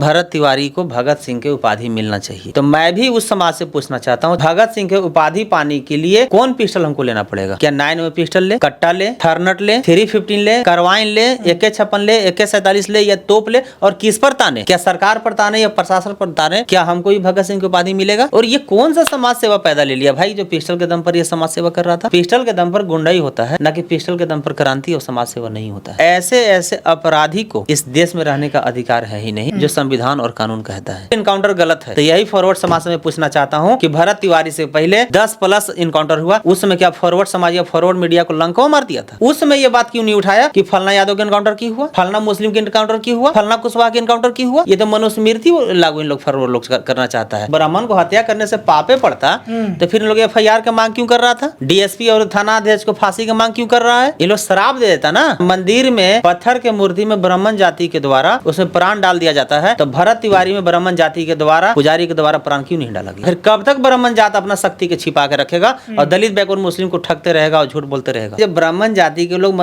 भरत तिवारी को भगत सिंह के उपाधि मिलना चाहिए। तो मैं भी उस समाज से पूछना चाहता हूँ, भगत सिंह के उपाधि पाने के लिए कौन पिस्टल हमको लेना पड़ेगा? क्या 9 में पिस्टल ले, कट्टा ले, थर्नट ले, 315 ले, करवाइन ले, AK-56 ले, AK-47 ले या तोप ले? और किस पर ताने? क्या सरकार पर ताने या प्रशासन पर ताने? क्या हमको भी भगत सिंह की उपाधि मिलेगा? और ये कौन सा समाज सेवा पैदा ले लिया भाई, जो पिस्टल के दम पर ये समाज सेवा कर रहा था? पिस्टल के दम पर गुंडा ही होता है, न कि पिस्टल के दम पर क्रांति और समाज सेवा नहीं होता है। ऐसे ऐसे अपराधी को इस देश में रहने का अधिकार है ही नहीं, जो संविधान और कानून कहता है। इनकाउंटर गलत है, तो यही फॉरवर्ड समाज से मैं पूछना चाहता हूँ कि भरत तिवारी से पहले 10+ इनकाउंटर हुआ, उस समय क्या फॉरवर्ड समाज या फॉरवर्ड मीडिया को लंका मार दिया था? उस समय ये बात क्यों नहीं उठाया कि फलना यादव के इनकाउंटर की हुआ, फलना मुस्लिम के इनकाउंटर की हुआ, फलना कुशवाहा के इनकाउंटर की हुआ? ये तो मनुस्मृति लागू इन लोग फॉरवर्ड लोग करना चाहता है। ब्राह्मण को हत्या करने से पापे पड़ता, तो फिर इन लोग FIR का मांग क्यों कर रहा था? DSP और थाना अध्यक्ष को फांसी का मांग क्यों कर रहा है? ये लोग शराब दे देता ना। मंदिर में पत्थर के मूर्ति में ब्राह्मण जाति के द्वारा उसमें प्राण डाल दिया जाता है, तो भरत तिवारी में ब्राह्मण जाति के द्वारा, पुजारी के द्वारा प्राण क्यों नहीं डाला गया? फिर कब तक ब्राह्मण जात अपना शक्ति के छिपा के रखेगा और दलित बैकवर्ड मुस्लिम को ठगते रहेगा और झूठ बोलते रहेगा? जब ब्राह्मण जाति के लोग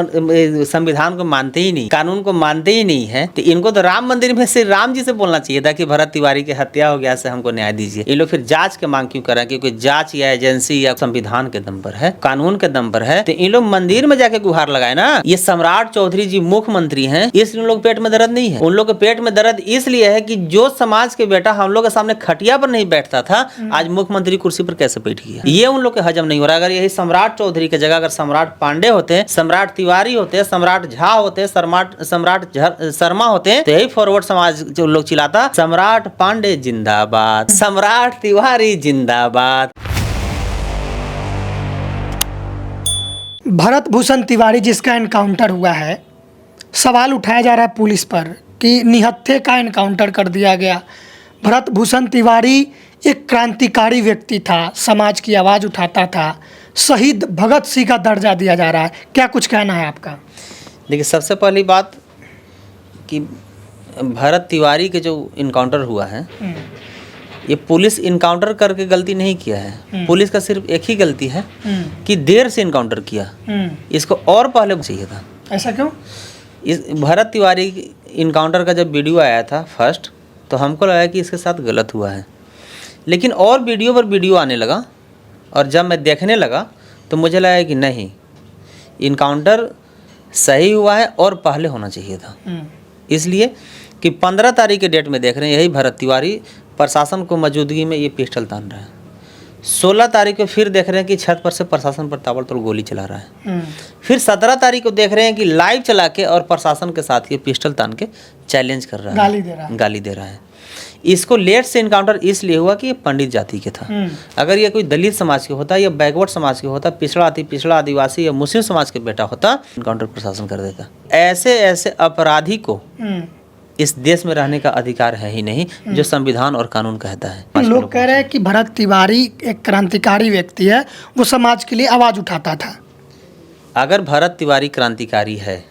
संविधान को मानते ही नहीं, कानून को मानते ही नहीं है, तो इनको तो राम मंदिर में श्री राम जी से बोलना चाहिए था कि भरत तिवारी की हत्या हो गया, से हमको न्याय दीजिए। ये लोग फिर जांच के मांग क्यों कर रहे हैं? क्योंकि जांच या एजेंसी या संविधान के दम पर है, कानून के दम पर है, तो इन लोग मंदिर में जाके गुहार लगाए ना। ये सम्राट चौधरी जी मुख्यमंत्री हैं, इसलिए उन लोग पेट में दर्द नहीं है। उन लोग के पेट में दर्द इसलिए है कि जो समाज के बेटा हम लोग के सामने खटिया पर नहीं बैठता था, आज मुख्यमंत्री कुर्सी पर कैसे बैठ गया? ये उन लोग के हजम नहीं हो रहा। अगर यही सम्राट चौधरी की जगह अगर सम्राट पांडे होते, सम्राट तिवारी होते, सम्राट झा होते, सम्राट शर्मा होते, तो यही फॉरवर्ड समाज जो लोग चिल्लाता, सम्राट पांडे जिंदाबाद, सम्राट तिवारी जिंदाबाद। भरत भूषण तिवारी जिसका एनकाउंटर हुआ है, सवाल उठाया जा रहा है पुलिस पर कि निहत्थे का एनकाउंटर कर दिया गया। भरत भूषण तिवारी एक क्रांतिकारी व्यक्ति था, समाज की आवाज़ उठाता था, शहीद भगत सिंह का दर्जा दिया जा रहा है। क्या कुछ कहना है आपका? देखिए, सबसे पहली बात कि भरत तिवारी के जो इनकाउंटर हुआ है, ये पुलिस इनकाउंटर करके गलती नहीं किया है। पुलिस का सिर्फ एक ही गलती है कि देर से इनकाउंटर किया, इसको और पहले चाहिए था। ऐसा क्यों? इस भरत तिवारी इनकाउंटर का जब वीडियो आया था फर्स्ट, तो हमको लगा कि इसके साथ गलत हुआ है, लेकिन और वीडियो पर वीडियो आने लगा, और जब मैं देखने लगा तो मुझे लगा कि नहीं, इनकाउंटर सही हुआ है और पहले होना चाहिए था। इसलिए कि 15 तारीख के डेट में देख रहे हैं, यही भरत तिवारी प्रशासन को मौजूदगी में ये पिस्टल तान रहा है। 16 तारीख को फिर देख रहे हैं कि छत पर से प्रशासन पर ताबड़तोड़ गोली चला रहा है। फिर 17 तारीख को देख रहे हैं कि लाइव चला के और प्रशासन के साथ ये पिस्टल तान के चैलेंज कर रहा है, गाली दे रहा है। इसको लेट से इनकाउंटर इसलिए हुआ कि ये पंडित जाति के था। अगर ये कोई दलित समाज के होता या बैकवर्ड समाज के होता, पिछड़ा आदिवासी या मुस्लिम समाज के बेटा होता, इनकाउंटर प्रशासन कर देता। ऐसे ऐसे अपराधी को इस देश में रहने का अधिकार है ही नहीं, जो संविधान और कानून कहता है। लोग कह रहे हैं कि भरत तिवारी एक क्रांतिकारी व्यक्ति है, वो समाज के लिए आवाज़ उठाता था। अगर भरत तिवारी क्रांतिकारी है,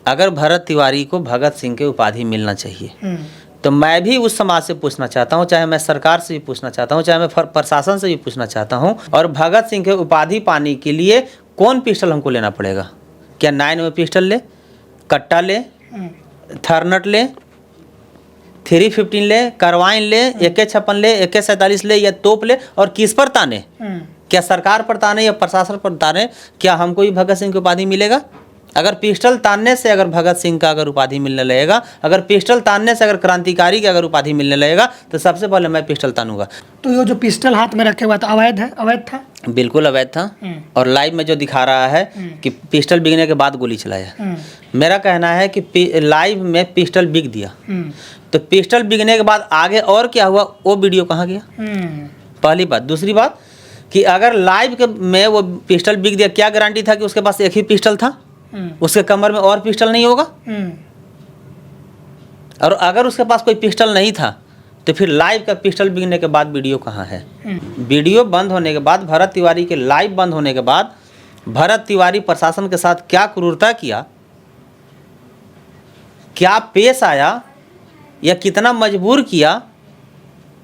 अगर भरत तिवारी को भगत सिंह के उपाधि मिलना चाहिए, तो मैं भी उस समाज से पूछना चाहता हूँ, चाहे मैं सरकार से भी पूछना चाहता हूँ, चाहे मैं प्रशासन से भी पूछना चाहता हूँ, और भगत सिंह के उपाधि पाने के लिए कौन पिस्टल हमको लेना पड़ेगा? क्या 9 में पिस्टल ले, कट्टा ले, थर्नट ले, 315 ले, करवाइन ले, AK-56 ले, AK-47 ले या तोप ले? और किस पर ताने? क्या सरकार पर ताने या प्रशासन पर ताने? क्या हमको भी भगत सिंह की उपाधि मिलेगा? अगर पिस्टल तानने से अगर भगत सिंह का अगर उपाधि मिलने लगेगा, अगर पिस्टल तानने से अगर क्रांतिकारी की अगर उपाधि मिलने लगेगा, तो सबसे पहले मैं पिस्टल तानूंगा। तो ये जो पिस्टल हाथ में रखे हुआ था अवैध है? अवैध था, बिल्कुल अवैध था। और लाइव में जो दिखा रहा है कि पिस्टल बिकने के बाद गोली चलाया, मेरा कहना है कि लाइव में पिस्टल बिक दिया, तो पिस्टल बिकने के बाद आगे और क्या हुआ वो वीडियो कहाँ गया? पहली बात। दूसरी बात कि अगर लाइव में वो पिस्टल बिक दिया, क्या गारंटी था कि उसके पास एक ही पिस्टल था, उसके कमर में और पिस्टल नहीं होगा? और अगर उसके पास कोई पिस्टल नहीं था, तो फिर लाइव का पिस्टल बिकने के बाद वीडियो कहाँ है? वीडियो बंद होने के बाद, भरत तिवारी के लाइव बंद होने के बाद, भरत तिवारी प्रशासन के साथ क्या क्रूरता किया, क्या पेश आया, या कितना मजबूर किया,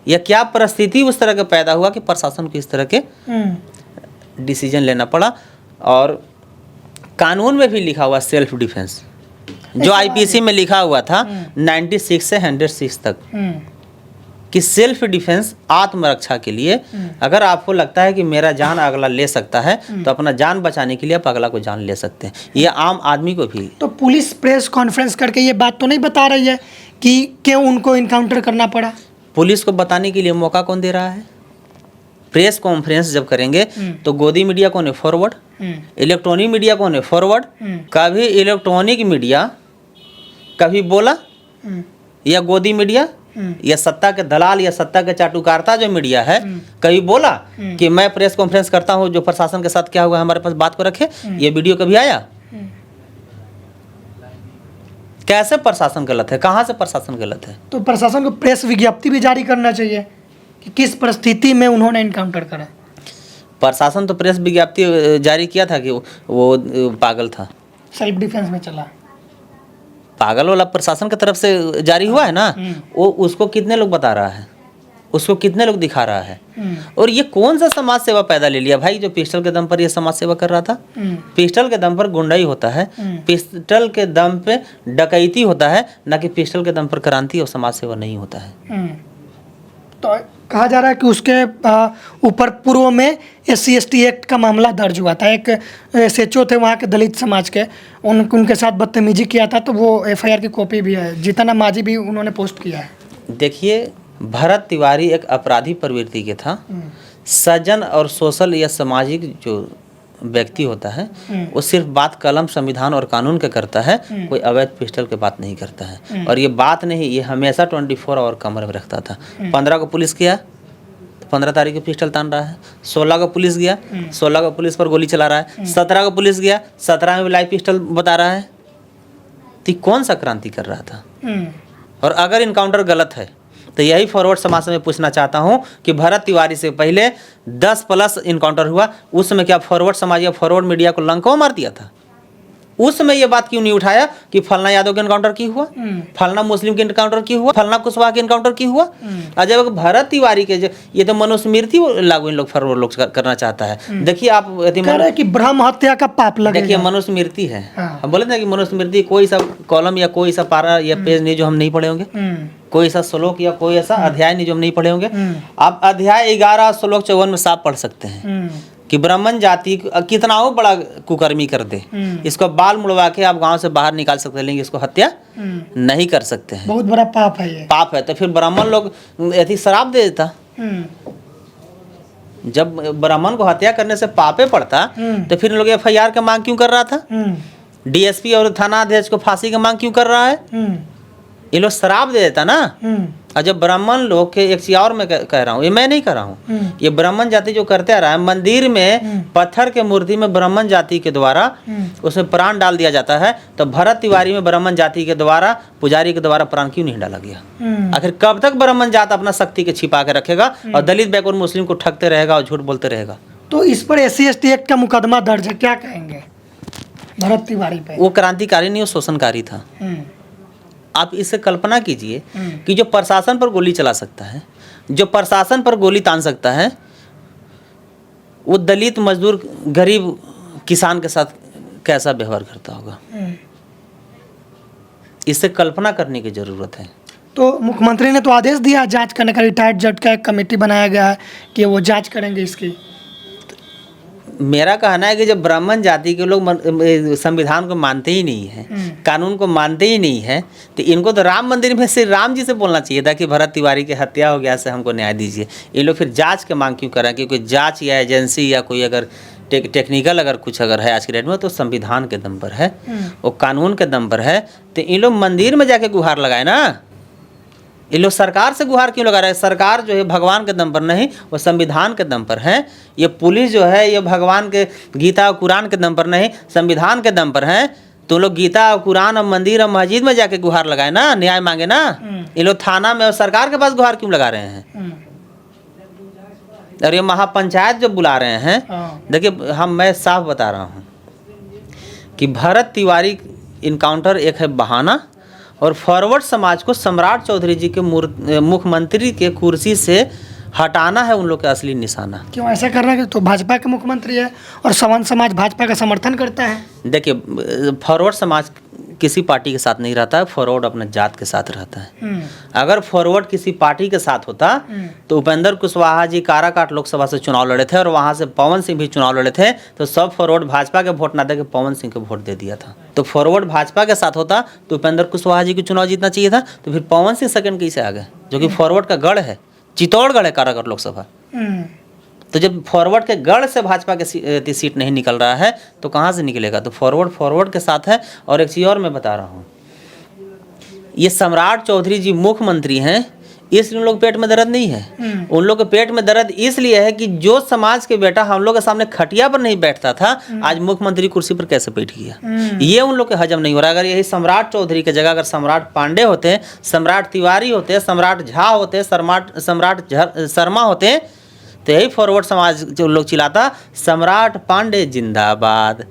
या क्या परिस्थिति उस तरह का पैदा हुआ कि प्रशासन को इस तरह के डिसीजन लेना पड़ा। और कानून में भी लिखा हुआ सेल्फ डिफेंस, जो आईपीसी में लिखा हुआ था 96 से 106 तक कि सेल्फ डिफेंस आत्मरक्षा के लिए अगर आपको लगता है कि मेरा जान अगला ले सकता है तो अपना जान बचाने के लिए आप अगला को जान ले सकते हैं। ये आम आदमी को भी। तो पुलिस प्रेस कॉन्फ्रेंस करके ये बात तो नहीं बता रही है कि क्यों उनको इनकाउंटर करना पड़ा? पुलिस को बताने के लिए मौका कौन दे रहा है? प्रेस कॉन्फ्रेंस जब करेंगे तो गोदी मीडिया कौन है? फॉरवर्ड। इलेक्ट्रॉनिक मीडिया कौन है? फॉरवर्ड। कभी इलेक्ट्रॉनिक मीडिया कभी बोला या गोदी मीडिया या सत्ता के दलाल या सत्ता के चाटुकारिता जो मीडिया है कभी बोला कि मैं प्रेस कॉन्फ्रेंस करता हूं जो प्रशासन के साथ क्या हुआ हमारे पास बात को रखे? ये वीडियो कभी आया? कैसे प्रशासन गलत है? कहाँ से प्रशासन गलत है? तो प्रशासन को प्रेस विज्ञप्ति भी जारी करना चाहिए कि किस परिस्थिति में उन्होंने इनकाउंटर करा। प्रशासन तो प्रेस विज्ञप्ति जारी किया था कि वो पागल था, सेल्फ डिफेंस में चला। पागल वाला प्रशासन की तरफ से जारी हुआ है ना, वो उसको कितने लोग बता रहा है, उसको कितने लोग दिखा रहा है। और ये कौन सा समाज सेवा पैदा ले लिया भाई जो पिस्टल के दम पर ये समाज सेवा कर रहा था? पिस्टल के दम पर गुंडाई होता है, पिस्टल के दम पे डकैती होता है, ना कि पिस्टल के दम पर क्रांति और समाज सेवा नहीं होता है। तो कहा जा रहा है कि उसके ऊपर पूर्व में SC/ST एक्ट का मामला दर्ज हुआ था। एक SHO थे वहाँ के दलित समाज के, उनके साथ बदतमीजी किया था, तो वो FIR की कॉपी भी है। जीतन मांझी भी उन्होंने पोस्ट किया है। देखिए, भरत तिवारी एक अपराधी प्रवृत्ति के था। सज्जन और सोशल या सामाजिक जो व्यक्ति होता है वो सिर्फ बात कलम, संविधान और कानून के करता है, कोई अवैध पिस्टल के बात नहीं करता है। और ये बात नहीं, ये हमेशा 24 आवर कमरे में रखता था। 15 को पुलिस किया तो 15 तारीख को पिस्टल तान रहा है। 16 को पुलिस गया, 16 को पुलिस पर गोली चला रहा है। 17 को पुलिस गया, 17 में भी लाइव पिस्टल बता रहा है। तो कौन सा क्रांति कर रहा था? और अगर इनकाउंटर गलत है तो यही फॉरवर्ड समाज से मैं पूछना चाहता हूं कि भरत तिवारी से पहले 10+ इनकाउंटर हुआ, उस समय क्या फॉरवर्ड समाज या फॉरवर्ड मीडिया को लंका मार दिया था? उस समय ये बात क्यों नहीं उठाया कि फलना यादव के इनकाउंटर की हुआ, फलना मुस्लिम के इनकाउंटर की हुआ, फलना कुशवाहा के इनकाउंटर की हुआ? और जब भरत तिवारी के ये तो मनुस्मृति लागू इन लोग फॉरवर्ड लोग करना चाहता है। देखिए आप कह रहे हैं कि ब्रह्म हत्या का पाप लगेगा। देखिए मनुस्मृति है, हम बोले ना कि मनुस्मृति कोई सा कॉलम या कोई सा पारा या पेज नहीं जो हम नहीं पढ़े होंगे, कोई ऐसा श्लोक या कोई ऐसा अध्याय नहीं जो हम नहीं पढ़े होंगे। आप अध्याय 11 श्लोक 54 में साफ पढ़ सकते हैं कि ब्राह्मण जाति कितना हो बड़ा कुकर्मी कर दे, इसको बाल मुड़वा के आप गांव से बाहर निकाल सकते हैं, लेकिन इसको हत्या नहीं कर सकते हैं। बहुत बड़ा पाप है ये। पाप है। तो फिर ब्राह्मण लोग ऐसी श्राप दे देता। जब ब्राह्मण को हत्या करने से पापे पड़ता तो फिर लोग FIR की मांग क्यों कर रहा था? DSP और थाना अध्यक्ष को फांसी की मांग क्यों कर रहा है? ये लोग शराब दे देता ना। और जब ब्राह्मण लोग के एक चीज और मैं कह रहा हूँ, ये मैं नहीं कर रहा हूँ, ये ब्राह्मण जाति जो करते आ रहा है, मंदिर में पत्थर के मूर्ति में ब्राह्मण जाति के द्वारा उसमें प्राण डाल दिया जाता है, तो भरत तिवारी में ब्राह्मण जाति के द्वारा, पुजारी के द्वारा प्राण क्यों नहीं डाला गया? आखिर कब तक ब्राह्मण जात अपना शक्ति के छिपा के रखेगा और दलित बैकवर्ड मुस्लिम को ठगते रहेगा और झूठ बोलते रहेगा? तो इस पर SC/ST एक्ट का मुकदमा दर्ज है, क्या कहेंगे भरत तिवारी पे? वो क्रांतिकारी नहीं, वो शोषणकारी था। आप इससे कल्पना कीजिए कि जो प्रशासन पर गोली चला सकता है, जो प्रशासन पर गोली तान सकता है, वो दलित मजदूर गरीब किसान के साथ कैसा व्यवहार करता होगा? इससे कल्पना करने की जरूरत है। तो मुख्यमंत्री ने तो आदेश दिया जांच करने का, रिटायर्ड जज का एक कमेटी बनाया गया है कि वो जांच करेंगे इसकी। मेरा कहना है कि जब ब्राह्मण जाति के लोग संविधान को मानते ही नहीं है, कानून को मानते ही नहीं है, तो इनको तो राम मंदिर में श्री राम जी से बोलना चाहिए था कि भरत तिवारी की हत्या हो गया से हमको न्याय दीजिए। ये लोग फिर जांच के मांग क्यों कर रहे हैं? क्योंकि जांच या एजेंसी या कोई अगर टेक्निकल अगर कुछ अगर है आज के डेट में तो संविधान के दम पर है, वो कानून के दम पर है। तो इन लोग मंदिर में जाके गुहार लगाए ना, ये लोग सरकार से गुहार क्यों लगा रहे हैं? सरकार जो है भगवान के दम पर नहीं, वो संविधान के दम पर है। ये पुलिस जो है ये भगवान के गीता और कुरान के दम पर नहीं, संविधान के दम पर है। तो लोग गीता और कुरान और मंदिर और मस्जिद में जाके गुहार लगाए ना, न्याय मांगे ना। ये लोग थाना में और सरकार के पास गुहार क्यों लगा रहे हैं? और ये महापंचायत जो बुला रहे हैं, देखिए मैं साफ बता रहा हूँ कि भरत तिवारी इनकाउंटर एक है बहाना, और फॉरवर्ड समाज को सम्राट चौधरी जी के मुख्यमंत्री के कुर्सी से हटाना है उन लोग का असली निशाना। क्यों ऐसा कर रहा है? तो भाजपा के मुख्यमंत्री है और सवर्ण समाज भाजपा का समर्थन करता है। देखिए फॉरवर्ड समाज किसी पार्टी के साथ नहीं रहता है, फॉरवर्ड अपने जात के साथ रहता है। अगर फॉरवर्ड किसी पार्टी के साथ होता तो उपेंद्र कुशवाहा जी काराकाट लोकसभा से चुनाव लड़े थे और वहां से पवन सिंह भी चुनाव लड़े थे, तो सब फॉरवर्ड भाजपा के वोट ना दे के पवन सिंह के वोट दे दिया था। तो फॉरवर्ड भाजपा के साथ होता तो उपेंद्र कुशवाहा जी को चुनाव जीतना चाहिए था, तो फिर पवन सिंह सेकंड कैसे आ गए, जो कि फॉरवर्ड का गढ़ है, चित्तौड़गढ़ है काराकाट लोकसभा। तो जब फॉरवर्ड के गढ़ से भाजपा के सीट नहीं निकल रहा है तो कहाँ से निकलेगा? तो फॉरवर्ड के साथ है। और एक चीज़ और मैं बता रहा हूँ, ये सम्राट चौधरी जी मुख्यमंत्री हैं, इसलिए उन लोग पेट में दर्द नहीं है। उन लोग के पेट में दर्द इसलिए है कि जो समाज के बेटा हम लोग के सामने खटिया पर नहीं बैठता था, आज मुख्यमंत्री कुर्सी पर कैसे बैठ गया, ये उन लोग के हजम नहीं हो रहा। अगर यही सम्राट चौधरी की जगह अगर सम्राट पांडे होते, सम्राट तिवारी होते, सम्राट झा होते, सम्राट शर्मा होते, तो यही फॉरवर्ड समाज जो लोग चिल्लाता, सम्राट पांडे जिंदाबाद,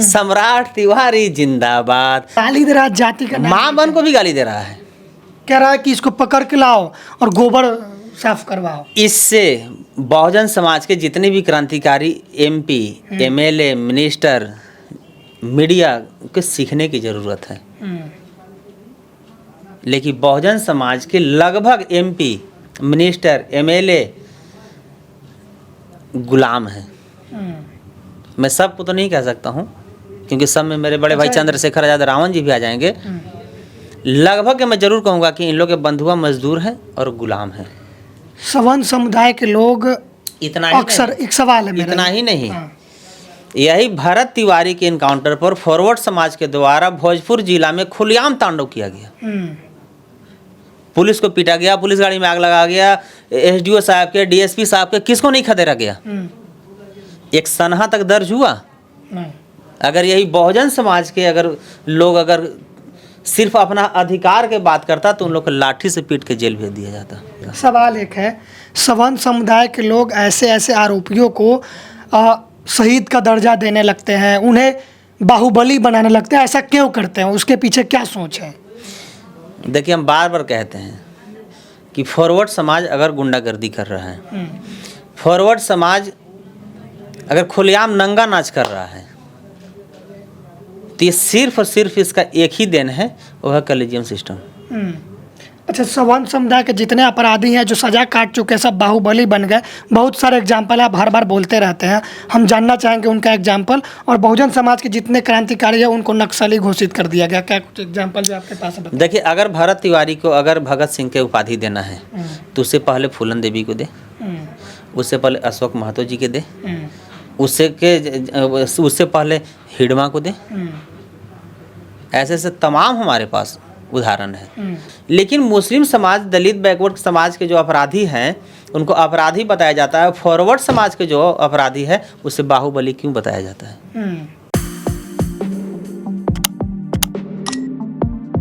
सम्राट तिवारी जिंदाबाद। गाली दे रहा है जाति का नाम, माँ बहन को भी गाली दे रहा है, कह रहा है कि इसको पकड़ के लाओ और गोबर साफ करवाओ। इससे बहुजन समाज के जितने भी क्रांतिकारी MP, MLA, मिनिस्टर, मीडिया के सीखने की जरूरत है। लेकिन बहुजन समाज के लगभग MP, मिनिस्टर, MLA गुलाम हैं। मैं सबको तो नहीं कह सकता हूँ क्योंकि सब में मेरे बड़े भाई चंद्रशेखर आजाद रावण जी भी आ जाएंगे। लगभग मैं जरूर कहूँगा कि इन लोग के बंधुआ मजदूर हैं और गुलाम हैं। सवर्ण समुदाय के लोग इतना ही अक्सर एक सवाल है मेरा, इतना ही नहीं, यही भरत तिवारी के इनकाउंटर पर फॉरवर्ड समाज के द्वारा भोजपुर जिला में खुलेआम तांडव किया गया। पुलिस को पीटा गया, पुलिस गाड़ी में आग लगा गया, SDO साहब के, DSP साहब के, किसको नहीं खदेड़ा गया? एक सनहा तक दर्ज हुआ? अगर यही बहुजन समाज के अगर लोग अगर सिर्फ अपना अधिकार के बात करता तो उन लोग को लाठी से पीट के जेल भेज दिया जाता। सवाल एक है, सवर्ण समुदाय के लोग ऐसे ऐसे आरोपियों को शहीद का दर्जा देने लगते हैं, उन्हें बाहुबली बनाने लगते हैं, ऐसा क्यों करते हैं? उसके पीछे क्या सोच है? देखिए, हम बार बार कहते हैं कि फॉरवर्ड समाज अगर गुंडागर्दी कर रहा है, फॉरवर्ड समाज अगर खुलेआम नंगा नाच कर रहा है, तो ये सिर्फ और सिर्फ इसका एक ही देन है, वह है कॉलेजियम सिस्टम। अच्छा, सवर्ण समुदाय के जितने अपराधी हैं जो सजा काट चुके हैं, सब बाहुबली बन गए। बहुत सारे एग्जाम्पल आप हर बार बोलते रहते हैं, हम जानना चाहेंगे उनका एग्जाम्पल। और बहुजन समाज के जितने क्रांतिकारी हैं उनको नक्सली घोषित कर दिया गया, क्या कुछ एग्जाम्पल जो आपके पास है? देखिए, अगर भरत तिवारी को अगर भगत सिंह के उपाधि देना है तो उससे पहले फूलन देवी को दे, उससे पहले अशोक महतो जी के दे, उससे पहले हिडमा को दे। ऐसे ऐसे तमाम हमारे पास उदाहरण है। लेकिन मुस्लिम समाज, दलित, बैकवर्ड समाज के जो अपराधी हैं उनको अपराधी बताया जाता है, फॉरवर्ड समाज के जो अपराधी है उसे बाहुबली क्यों बताया जाता है?